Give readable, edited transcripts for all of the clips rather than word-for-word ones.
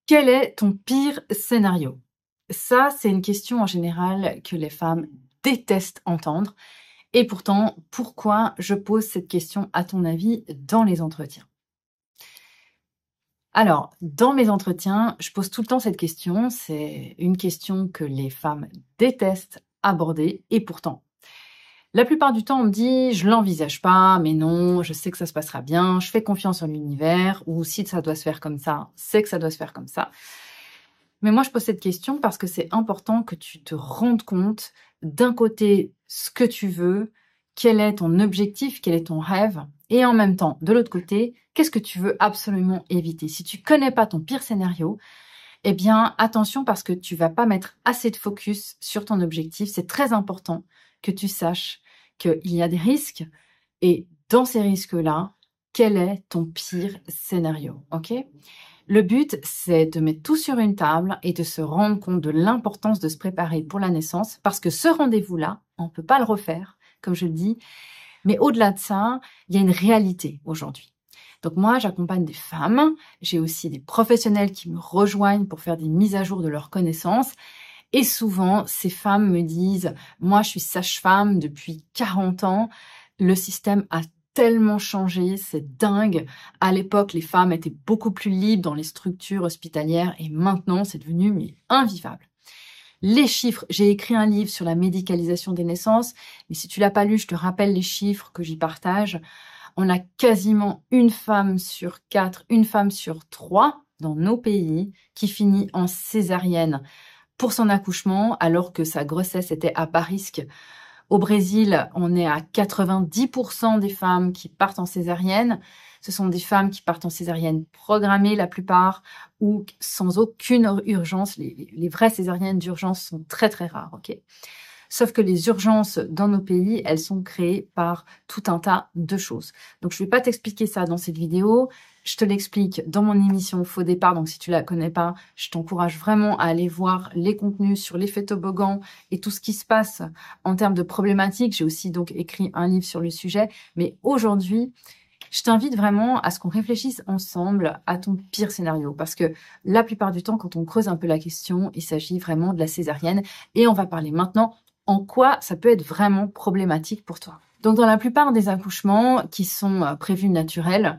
Quel est ton pire scénario? Ça, c'est une question en général que les femmes détestent entendre. Et pourtant, pourquoi je pose cette question, à ton avis, dans les entretiens? Alors, dans mes entretiens, je pose tout le temps cette question. C'est une question que les femmes détestent aborder. Et pourtant, la plupart du temps, on me dit, je l'envisage pas, mais non, je sais que ça se passera bien, je fais confiance en l'univers, ou si ça doit se faire comme ça, c'est que ça doit se faire comme ça. Mais moi, je pose cette question parce que c'est important que tu te rendes compte, d'un côté, ce que tu veux, quel est ton objectif, quel est ton rêve, et en même temps, de l'autre côté, qu'est-ce que tu veux absolument éviter. Si tu connais pas ton pire scénario, eh bien, attention parce que tu vas pas mettre assez de focus sur ton objectif. C'est très important que tu saches qu'il y a des risques, et dans ces risques-là, quel est ton pire scénario, ok? Le but, c'est de mettre tout sur une table et de se rendre compte de l'importance de se préparer pour la naissance, parce que ce rendez-vous-là, on ne peut pas le refaire, comme je le dis, mais au-delà de ça, il y a une réalité aujourd'hui. Donc moi, j'accompagne des femmes, j'ai aussi des professionnels qui me rejoignent pour faire des mises à jour de leurs connaissances, et souvent, ces femmes me disent « Moi, je suis sage-femme depuis 40 ans, le système a tellement changé, c'est dingue. À l'époque, les femmes étaient beaucoup plus libres dans les structures hospitalières et maintenant, c'est devenu invivable. » Les chiffres, j'ai écrit un livre sur la médicalisation des naissances, mais si tu l'as pas lu, je te rappelle les chiffres que j'y partage. On a quasiment une femme sur 4, une femme sur 3 dans nos pays qui finit en césarienne pour son accouchement, alors que sa grossesse était à bas risque. Au Brésil, on est à 90% des femmes qui partent en césarienne. Ce sont des femmes qui partent en césarienne programmée, la plupart, ou sans aucune urgence. Les vraies césariennes d'urgence sont très très rares, ok? Sauf que les urgences dans nos pays, elles sont créées par tout un tas de choses. Donc, je ne vais pas t'expliquer ça dans cette vidéo. Je te l'explique dans mon émission Faux Départ. Donc, si tu la connais pas, je t'encourage vraiment à aller voir les contenus sur l'effet toboggan et tout ce qui se passe en termes de problématiques. J'ai aussi donc écrit un livre sur le sujet. Mais aujourd'hui, je t'invite vraiment à ce qu'on réfléchisse ensemble à ton pire scénario. Parce que la plupart du temps, quand on creuse un peu la question, il s'agit vraiment de la césarienne. Et on va parler maintenant en quoi ça peut être vraiment problématique pour toi. Donc, dans la plupart des accouchements qui sont prévus naturels,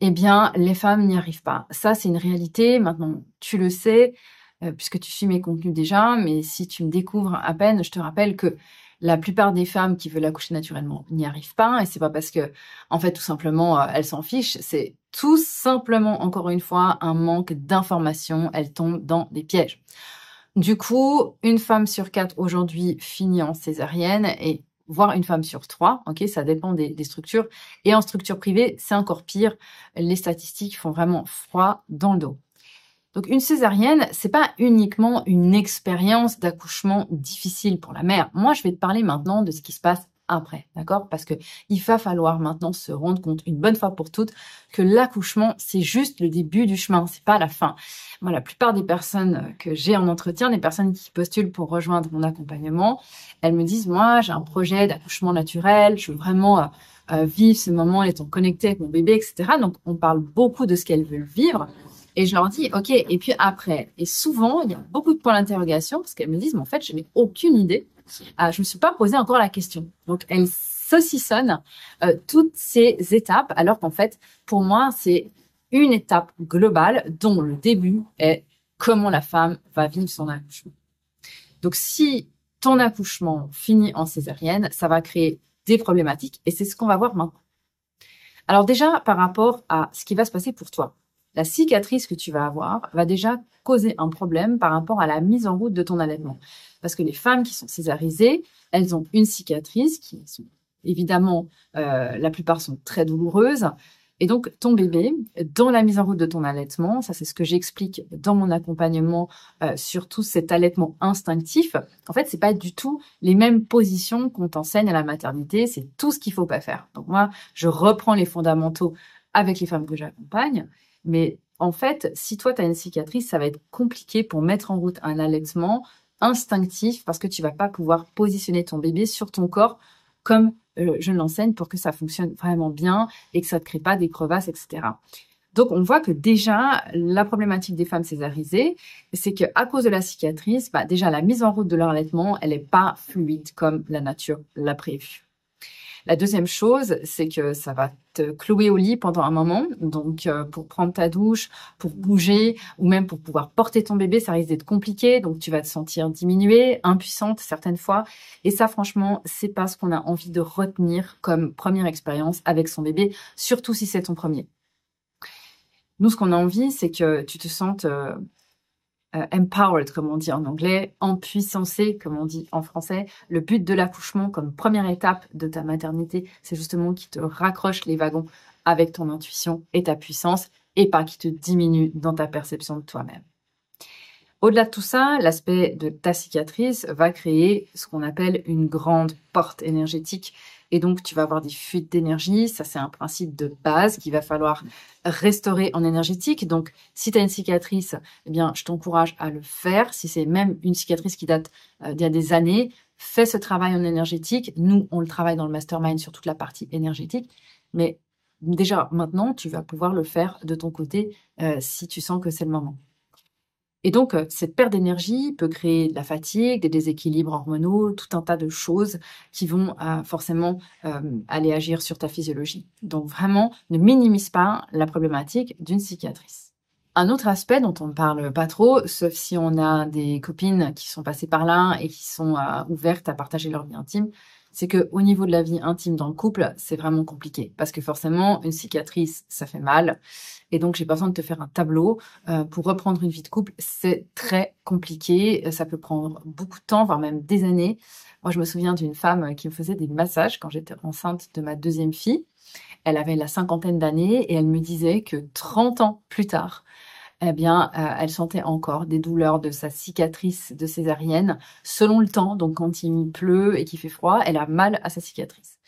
eh bien, les femmes n'y arrivent pas. Ça, c'est une réalité. Maintenant, tu le sais, puisque tu suis mes contenus déjà, mais si tu me découvres à peine, je te rappelle que la plupart des femmes qui veulent accoucher naturellement n'y arrivent pas, et c'est pas parce que, en fait, tout simplement, elles s'en fichent. C'est tout simplement, encore une fois, un manque d'information. Elles tombent dans des pièges. Du coup, une femme sur 4 aujourd'hui finit en césarienne, et voire une femme sur 3, ok, ça dépend des structures. Et en structure privée, c'est encore pire. Les statistiques font vraiment froid dans le dos. Donc, une césarienne, c'est pas uniquement une expérience d'accouchement difficile pour la mère. Moi, je vais te parler maintenant de ce qui se passe après, d'accord? Parce que il va falloir maintenant se rendre compte une bonne fois pour toutes que l'accouchement, c'est juste le début du chemin, c'est pas la fin. Moi, la plupart des personnes que j'ai en entretien, des personnes qui postulent pour rejoindre mon accompagnement, elles me disent, moi, j'ai un projet d'accouchement naturel, je veux vraiment vivre ce moment, étant connectée avec mon bébé, etc. Donc, on parle beaucoup de ce qu'elles veulent vivre. Et je leur dis, OK, et puis après. Et souvent, il y a beaucoup de points d'interrogation parce qu'elles me disent, mais en fait, je n'ai aucune idée. Je me suis pas posé encore la question. Donc, elles saucissonnent toutes ces étapes, alors qu'en fait, pour moi, c'est une étape globale dont le début est comment la femme va vivre son accouchement. Donc, si ton accouchement finit en césarienne, ça va créer des problématiques et c'est ce qu'on va voir maintenant. Alors déjà, par rapport à ce qui va se passer pour toi, la cicatrice que tu vas avoir va déjà causer un problème par rapport à la mise en route de ton allaitement. Parce que les femmes qui sont césarisées, elles ont une cicatrice qui sont évidemment, la plupart sont très douloureuses. Et donc, ton bébé, dans la mise en route de ton allaitement, ça c'est ce que j'explique dans mon accompagnement sur tout cet allaitement instinctif. En fait, c'est pas du tout les mêmes positions qu'on t'enseigne à la maternité. C'est tout ce qu'il faut pas faire. Donc moi, je reprends les fondamentaux avec les femmes que j'accompagne. Mais en fait, si toi, tu as une cicatrice, ça va être compliqué pour mettre en route un allaitement instinctif parce que tu vas pas pouvoir positionner ton bébé sur ton corps comme je l'enseigne pour que ça fonctionne vraiment bien et que ça ne te crée pas des crevasses, etc. Donc, on voit que déjà, la problématique des femmes césarisées, c'est qu'à cause de la cicatrice, déjà, la mise en route de leur allaitement, elle n'est pas fluide comme la nature l'a prévu. La deuxième chose, c'est que ça va te clouer au lit pendant un moment. Donc, pour prendre ta douche, pour bouger ou même pour pouvoir porter ton bébé, ça risque d'être compliqué. Donc, tu vas te sentir diminuée, impuissante certaines fois. Et ça, franchement, c'est pas ce qu'on a envie de retenir comme première expérience avec son bébé, surtout si c'est ton premier. Nous, ce qu'on a envie, c'est que tu te sentes empowered, comme on dit en anglais, empuissancé, comme on dit en français. Le but de l'accouchement, comme première étape de ta maternité, c'est justement qu'il te raccroche les wagons avec ton intuition et ta puissance, et pas qu'il te diminue dans ta perception de toi-même. Au-delà de tout ça, l'aspect de ta cicatrice va créer ce qu'on appelle une grande porte énergétique. Et donc, tu vas avoir des fuites d'énergie. Ça, c'est un principe de base qu'il va falloir restaurer en énergétique. Donc, si tu as une cicatrice, eh bien, je t'encourage à le faire. Si c'est même une cicatrice qui date d'il y a des années, fais ce travail en énergétique. Nous, on le travaille dans le mastermind sur toute la partie énergétique. Mais déjà, maintenant, tu vas pouvoir le faire de ton côté si tu sens que c'est le moment. Et donc, cette perte d'énergie peut créer de la fatigue, des déséquilibres hormonaux, tout un tas de choses qui vont forcément aller agir sur ta physiologie. Donc vraiment, ne minimise pas la problématique d'une cicatrice. Un autre aspect dont on ne parle pas trop, sauf si on a des copines qui sont passées par là et qui sont ouvertes à partager leur vie intime, c'est qu'au niveau de la vie intime dans le couple, c'est vraiment compliqué. Parce que forcément, une cicatrice, ça fait mal. Et donc, j'ai pas besoin de te faire un tableau. Pour reprendre une vie de couple, c'est très compliqué. Ça peut prendre beaucoup de temps, voire même des années. Moi, je me souviens d'une femme qui me faisait des massages quand j'étais enceinte de ma deuxième fille. Elle avait la cinquantaine d'années et elle me disait que 30 ans plus tard, eh bien, elle sentait encore des douleurs de sa cicatrice de césarienne selon le temps. Donc, quand il pleut et qu'il fait froid, elle a mal à sa cicatrice.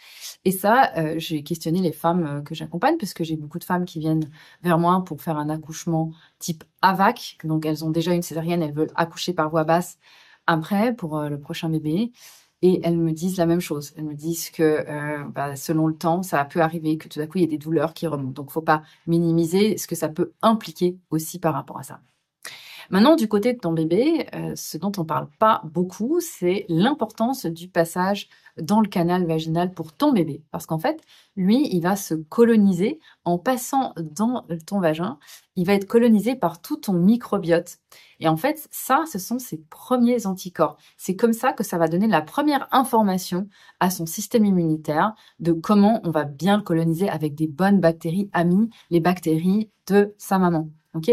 Et ça, j'ai questionné les femmes que j'accompagne, parce que j'ai beaucoup de femmes qui viennent vers moi pour faire un accouchement type AVAC. Donc, elles ont déjà une césarienne, elles veulent accoucher par voie basse après pour le prochain bébé. Et elles me disent la même chose. Elles me disent que selon le temps, ça peut arriver que tout d'un coup, il y ait des douleurs qui remontent. Donc, faut pas minimiser ce que ça peut impliquer aussi par rapport à ça. Maintenant, du côté de ton bébé, ce dont on parle pas beaucoup, c'est l'importance du passage dans le canal vaginal pour ton bébé. Parce qu'en fait, lui, il va se coloniser en passant dans ton vagin. Il va être colonisé par tout ton microbiote. Et en fait, ça, ce sont ses premiers anticorps. C'est comme ça que ça va donner la première information à son système immunitaire de comment on va bien le coloniser avec des bonnes bactéries amies, les bactéries de sa maman. Ok ?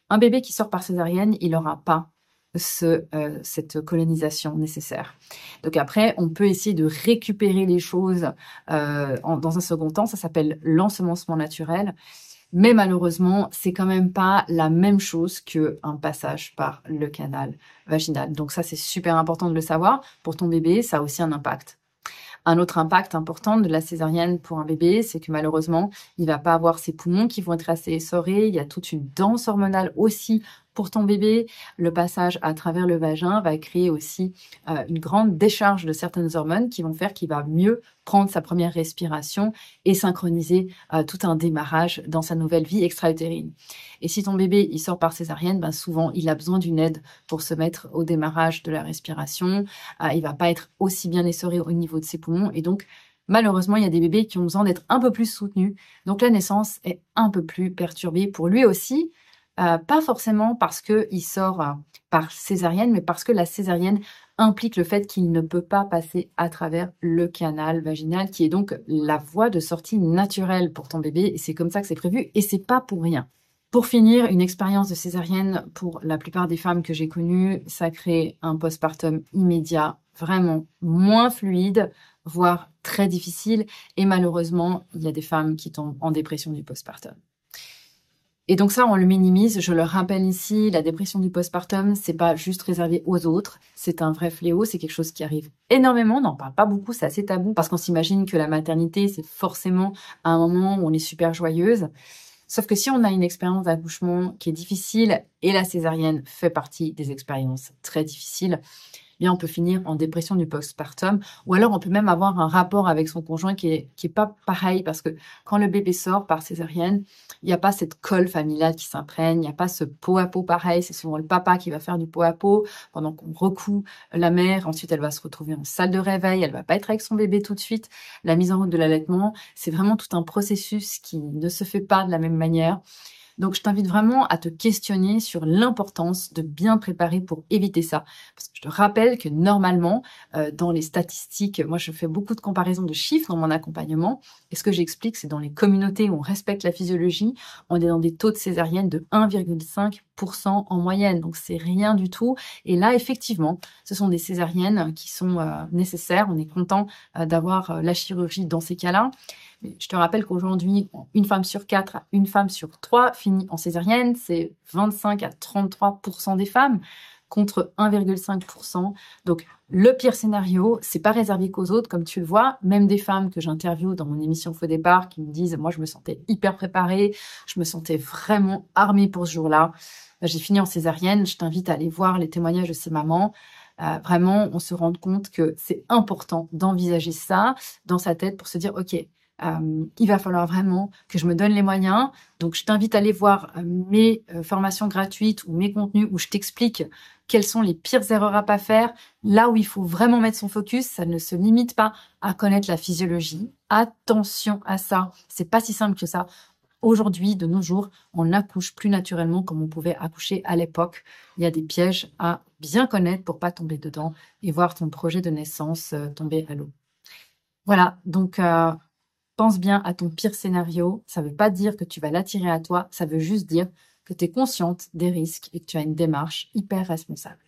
Un bébé qui sort par césarienne, il n'aura pas cette colonisation nécessaire. Donc après, on peut essayer de récupérer les choses dans un second temps. Ça s'appelle l'ensemencement naturel. Mais malheureusement, c'est quand même pas la même chose qu'un passage par le canal vaginal. Donc ça, c'est super important de le savoir. Pour ton bébé, ça a aussi un impact. Un autre impact important de la césarienne pour un bébé, c'est que malheureusement, il va pas avoir ses poumons qui vont être assez essorés. Il y a toute une danse hormonale aussi pour ton bébé. Le passage à travers le vagin va créer aussi une grande décharge de certaines hormones qui vont faire qu'il va mieux prendre sa première respiration et synchroniser tout un démarrage dans sa nouvelle vie extra-utérine. Et si ton bébé il sort par césarienne, souvent il a besoin d'une aide pour se mettre au démarrage de la respiration. Il va pas être aussi bien essoré au niveau de ses poumons et donc malheureusement il y a des bébés qui ont besoin d'être un peu plus soutenus. Donc la naissance est un peu plus perturbée pour lui aussi. Pas forcément parce qu'il sort par césarienne, mais parce que la césarienne implique le fait qu'il ne peut pas passer à travers le canal vaginal, qui est donc la voie de sortie naturelle pour ton bébé. Et c'est comme ça que c'est prévu, et c'est pas pour rien. Pour finir, une expérience de césarienne, pour la plupart des femmes que j'ai connues, ça crée un postpartum immédiat, vraiment moins fluide, voire très difficile. Et malheureusement, il y a des femmes qui tombent en dépression du postpartum. Et donc ça, on le minimise. Je le rappelle ici, la dépression du postpartum, c'est pas juste réservé aux autres. C'est un vrai fléau. C'est quelque chose qui arrive énormément. On n'en parle pas beaucoup. C'est assez tabou parce qu'on s'imagine que la maternité, c'est forcément un moment où on est super joyeuse. Sauf que si on a une expérience d'accouchement qui est difficile et la césarienne fait partie des expériences très difficiles, bien on peut finir en dépression du postpartum, ou alors on peut même avoir un rapport avec son conjoint qui est pas pareil, parce que quand le bébé sort par césarienne, il n'y a pas cette colle familiale qui s'imprègne, il n'y a pas ce pot à pot pareil, c'est souvent le papa qui va faire du pot à pot pendant qu'on recoue la mère, ensuite elle va se retrouver en salle de réveil, elle va pas être avec son bébé tout de suite, la mise en route de l'allaitement, c'est vraiment tout un processus qui ne se fait pas de la même manière. Donc, je t'invite vraiment à te questionner sur l'importance de bien préparer pour éviter ça. Parce que je te rappelle que normalement, dans les statistiques, moi, je fais beaucoup de comparaisons de chiffres dans mon accompagnement. Et ce que j'explique, c'est dans les communautés où on respecte la physiologie, on est dans des taux de césarienne de 1,5% en moyenne. Donc, c'est rien du tout. Et là, effectivement, ce sont des césariennes qui sont nécessaires. On est content d'avoir la chirurgie dans ces cas-là. Mais je te rappelle qu'aujourd'hui, une femme sur 4, une femme sur 3 finit en césarienne. C'est 25 à 33% des femmes contre 1,5%. Donc, le pire scénario, c'est pas réservé qu'aux autres, comme tu le vois. Même des femmes que j'interviewe dans mon émission Faux Départ qui me disent, moi, je me sentais hyper préparée, je me sentais vraiment armée pour ce jour-là. J'ai fini en césarienne. Je t'invite à aller voir les témoignages de ces mamans. Vraiment, on se rend compte que c'est important d'envisager ça dans sa tête pour se dire, OK, il va falloir vraiment que je me donne les moyens. Donc, je t'invite à aller voir mes formations gratuites ou mes contenus où je t'explique quelles sont les pires erreurs à pas faire. Là où il faut vraiment mettre son focus, ça ne se limite pas à connaître la physiologie. Attention à ça. C'est pas si simple que ça. Aujourd'hui, de nos jours, on n'accouche plus naturellement comme on pouvait accoucher à l'époque. Il y a des pièges à bien connaître pour pas tomber dedans et voir ton projet de naissance tomber à l'eau. Voilà, donc pense bien à ton pire scénario. Ça ne veut pas dire que tu vas l'attirer à toi, ça veut juste dire que tu es consciente des risques et que tu as une démarche hyper responsable.